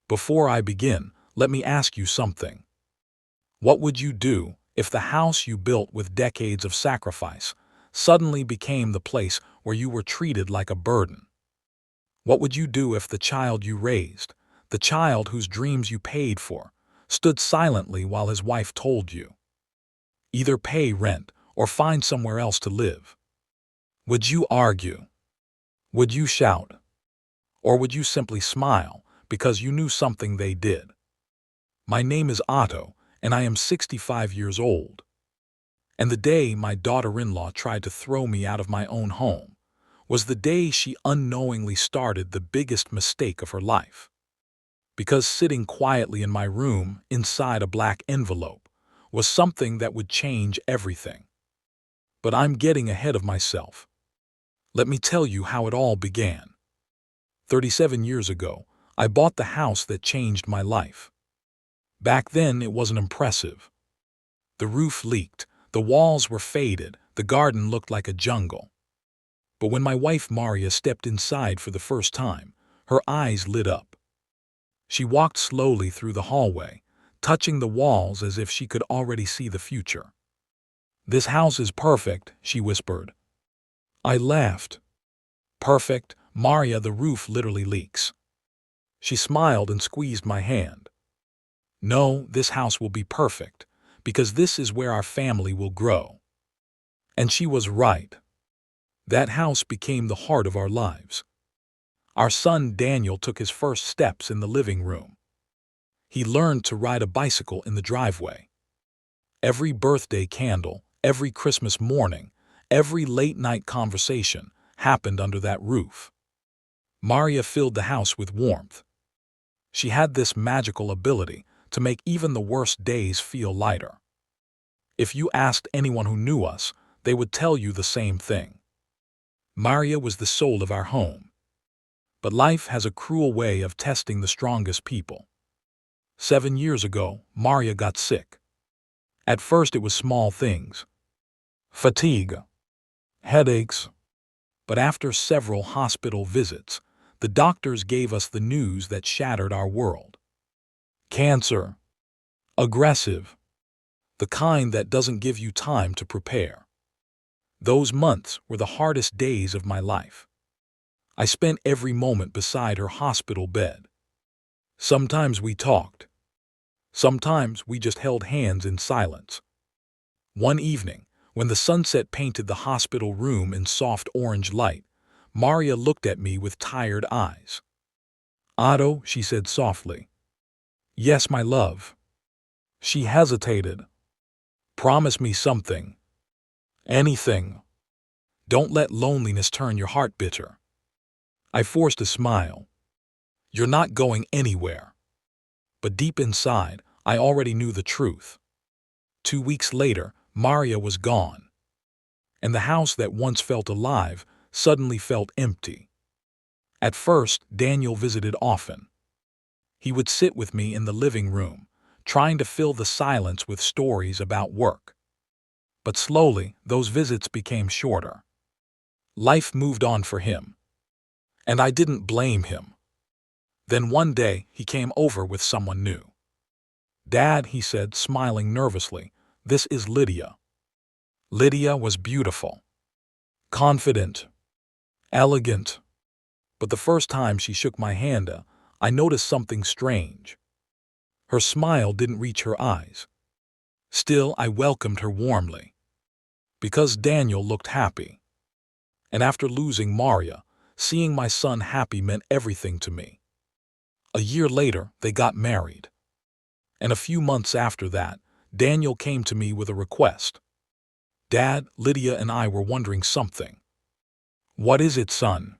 Before I begin, let me ask you something. What would you do if the house you built with decades of sacrifice suddenly became the place where you were treated like a burden? What would you do if the child you raised, the child whose dreams you paid for, stood silently while his wife told you, either pay rent or find somewhere else to live? Would you argue? Would you shout? Or would you simply smile because you knew something they did? My name is Otto, and I am 65 years old. And the day my daughter-in-law tried to throw me out of my own home was the day she unknowingly started the biggest mistake of her life. Because sitting quietly in my room inside a black envelope was something that would change everything. But I'm getting ahead of myself. Let me tell you how it all began. 37 years ago, I bought the house that changed my life. Back then, it wasn't impressive. The roof leaked, the walls were faded, the garden looked like a jungle. But when my wife Maria stepped inside for the first time, her eyes lit up. She walked slowly through the hallway, touching the walls as if she could already see the future. "This house is perfect," she whispered. I laughed. "Perfect, Maria, the roof literally leaks." She smiled and squeezed my hand. "No, this house will be perfect, because this is where our family will grow." And she was right. That house became the heart of our lives. Our son Daniel took his first steps in the living room. He learned to ride a bicycle in the driveway. Every birthday candle, every Christmas morning, every late-night conversation happened under that roof. Maria filled the house with warmth. She had this magical ability to make even the worst days feel lighter. If you asked anyone who knew us, they would tell you the same thing. Maria was the soul of our home. But life has a cruel way of testing the strongest people. 7 years ago, Maria got sick. At first it was small things. Fatigue, headaches. But after several hospital visits, the doctors gave us the news that shattered our world. Cancer. Aggressive. The kind that doesn't give you time to prepare. Those months were the hardest days of my life. I spent every moment beside her hospital bed. Sometimes we talked. Sometimes we just held hands in silence. One evening, when the sunset painted the hospital room in soft orange light, Maria looked at me with tired eyes. "Otto," she said softly. "Yes, my love." She hesitated. "Promise me something. Anything. Don't let loneliness turn your heart bitter." I forced a smile. "You're not going anywhere." But deep inside, I already knew the truth. 2 weeks later, Maria was gone. And the house that once felt alive suddenly felt empty. At first, Daniel visited often. He would sit with me in the living room, trying to fill the silence with stories about work. But slowly, those visits became shorter. Life moved on for him. And I didn't blame him. Then one day, he came over with someone new. "Dad," he said, smiling nervously, "this is Lydia." Lydia was beautiful, confident, elegant. But the first time she shook my hand, I noticed something strange. Her smile didn't reach her eyes. Still, I welcomed her warmly. Because Daniel looked happy. And after losing Maria, seeing my son happy meant everything to me. A year later, they got married. And a few months after that, Daniel came to me with a request. "Dad, Lydia and I were wondering something." "What is it, son?"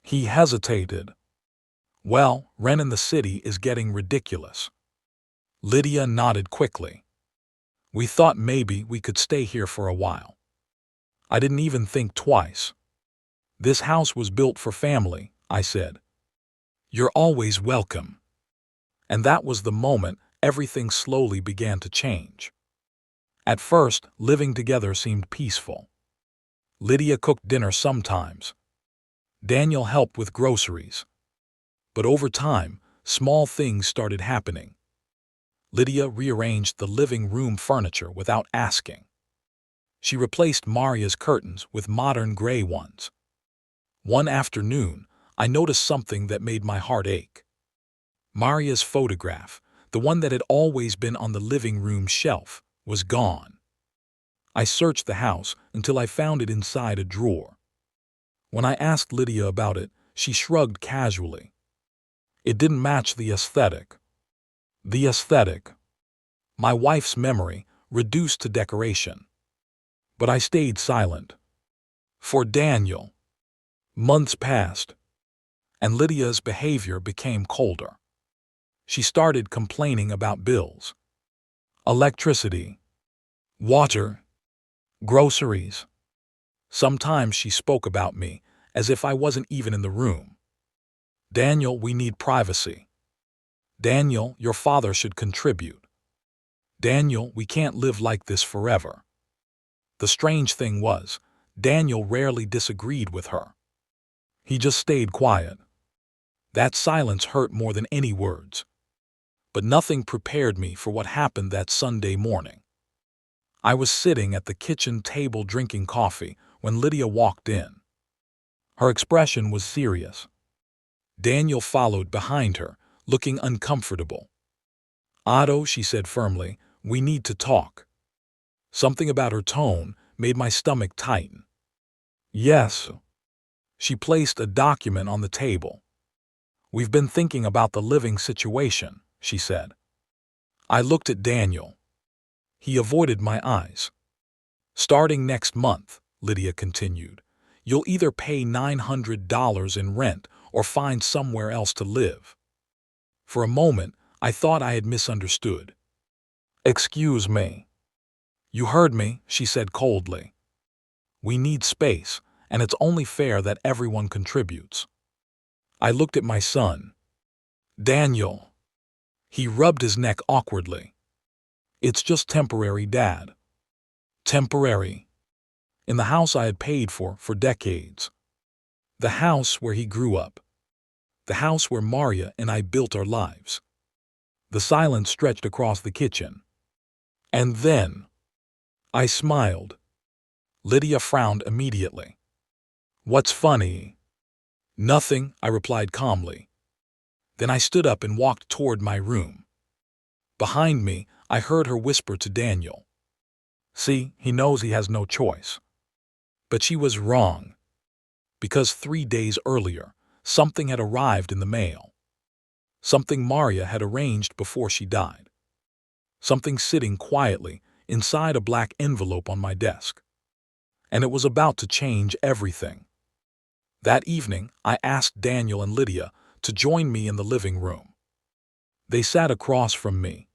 He hesitated. "Well, rent in the city is getting ridiculous." Lydia nodded quickly. "We thought maybe we could stay here for a while." I didn't even think twice. "This house was built for family," I said. "You're always welcome." And that was the moment everything slowly began to change. At first, living together seemed peaceful. Lydia cooked dinner sometimes. Daniel helped with groceries. But over time, small things started happening. Lydia rearranged the living room furniture without asking. She replaced Maria's curtains with modern gray ones. One afternoon, I noticed something that made my heart ache. Maria's photograph, the one that had always been on the living room shelf, was gone. I searched the house until I found it inside a drawer. When I asked Lydia about it, she shrugged casually. It didn't match the aesthetic. The aesthetic. My wife's memory, reduced to decoration. But I stayed silent. For Daniel. Months passed, and Lydia's behavior became colder. She started complaining about bills. Electricity. Water. Groceries. Sometimes she spoke about me, as if I wasn't even in the room. Daniel, we need privacy. Daniel, your father should contribute. Daniel, we can't live like this forever. The strange thing was, Daniel rarely disagreed with her. He just stayed quiet. That silence hurt more than any words. But nothing prepared me for what happened that Sunday morning. I was sitting at the kitchen table drinking coffee when Lydia walked in. Her expression was serious. Daniel followed behind her, looking uncomfortable. Otto, she said firmly, we need to talk. Something about her tone made my stomach tighten. Yes. She placed a document on the table. We've been thinking about the living situation, she said. I looked at Daniel. He avoided my eyes. Starting next month, Lydia continued, you'll either pay $900 in rent or find somewhere else to live. For a moment, I thought I had misunderstood. Excuse me. You heard me, she said coldly. We need space, and it's only fair that everyone contributes. I looked at my son. Daniel. He rubbed his neck awkwardly. It's just temporary, Dad. Temporary. In the house I had paid for decades. The house where he grew up. The house where Maria and I built our lives. The silence stretched across the kitchen. And then, I smiled. Lydia frowned immediately. What's funny? Nothing, I replied calmly. Then I stood up and walked toward my room. Behind me, I heard her whisper to Daniel. See, he knows he has no choice. But she was wrong. Because 3 days earlier, something had arrived in the mail. Something Maria had arranged before she died. Something sitting quietly inside a black envelope on my desk. And it was about to change everything. That evening, I asked Daniel and Lydia to join me in the living room. They sat across from me.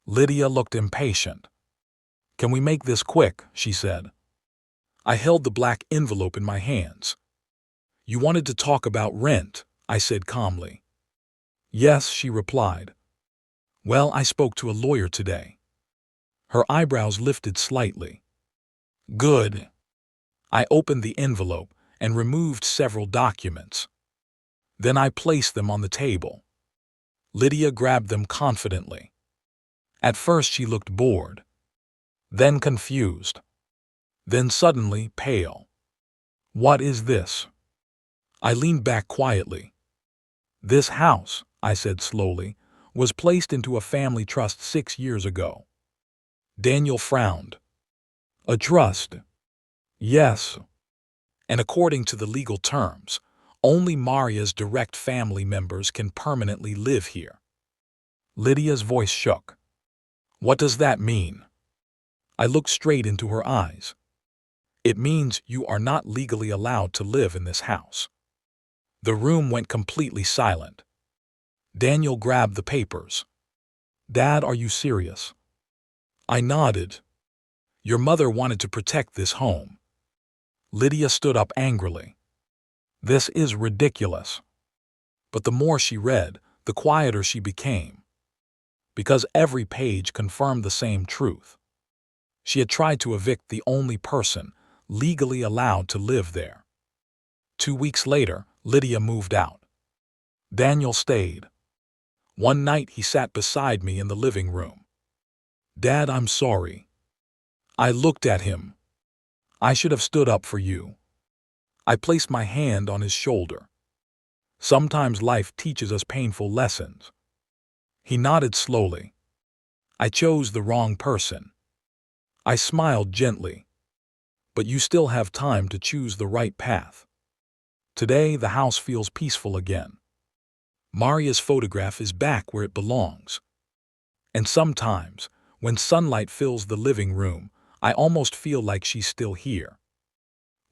Lydia looked impatient. Can we make this quick? She said. I held the black envelope in my hands. You wanted to talk about rent, I said calmly. Yes, she replied. Well, I spoke to a lawyer today. Her eyebrows lifted slightly. Good. I opened the envelope and removed several documents. Then I placed them on the table. Lydia grabbed them confidently. At first she looked bored, then confused, then suddenly pale. What is this? I leaned back quietly. This house, I said slowly, was placed into a family trust 6 years ago. Daniel frowned. A trust? Yes. And according to the legal terms, only Maria's direct family members can permanently live here. Lydia's voice shook. What does that mean? I looked straight into her eyes. It means you are not legally allowed to live in this house. The room went completely silent. Daniel grabbed the papers. Dad, are you serious? I nodded. Your mother wanted to protect this home. Lydia stood up angrily. This is ridiculous. But the more she read, the quieter she became. Because every page confirmed the same truth. She had tried to evict the only person legally allowed to live there. 2 weeks later, Lydia moved out. Daniel stayed. One night he sat beside me in the living room. "Dad, I'm sorry." I looked at him. "I should have stood up for you." I placed my hand on his shoulder. "Sometimes life teaches us painful lessons." He nodded slowly. "I chose the wrong person." I smiled gently. "But you still have time to choose the right path." Today, the house feels peaceful again. Maria's photograph is back where it belongs. And sometimes, when sunlight fills the living room, I almost feel like she's still here,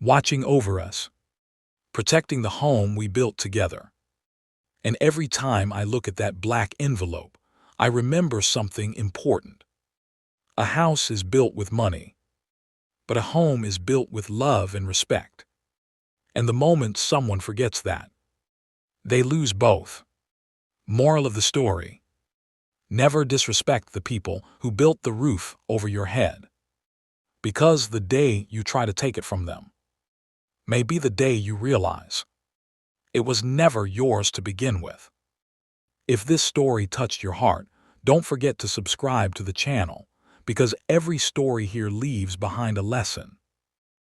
watching over us, protecting the home we built together. And every time I look at that black envelope, I remember something important. A house is built with money, but a home is built with love and respect. And the moment someone forgets that, they lose both. Moral of the story: never disrespect the people who built the roof over your head, because the day you try to take it from them may be the day you realize it was never yours to begin with. If this story touched your heart, don't forget to subscribe to the channel, because every story here leaves behind a lesson.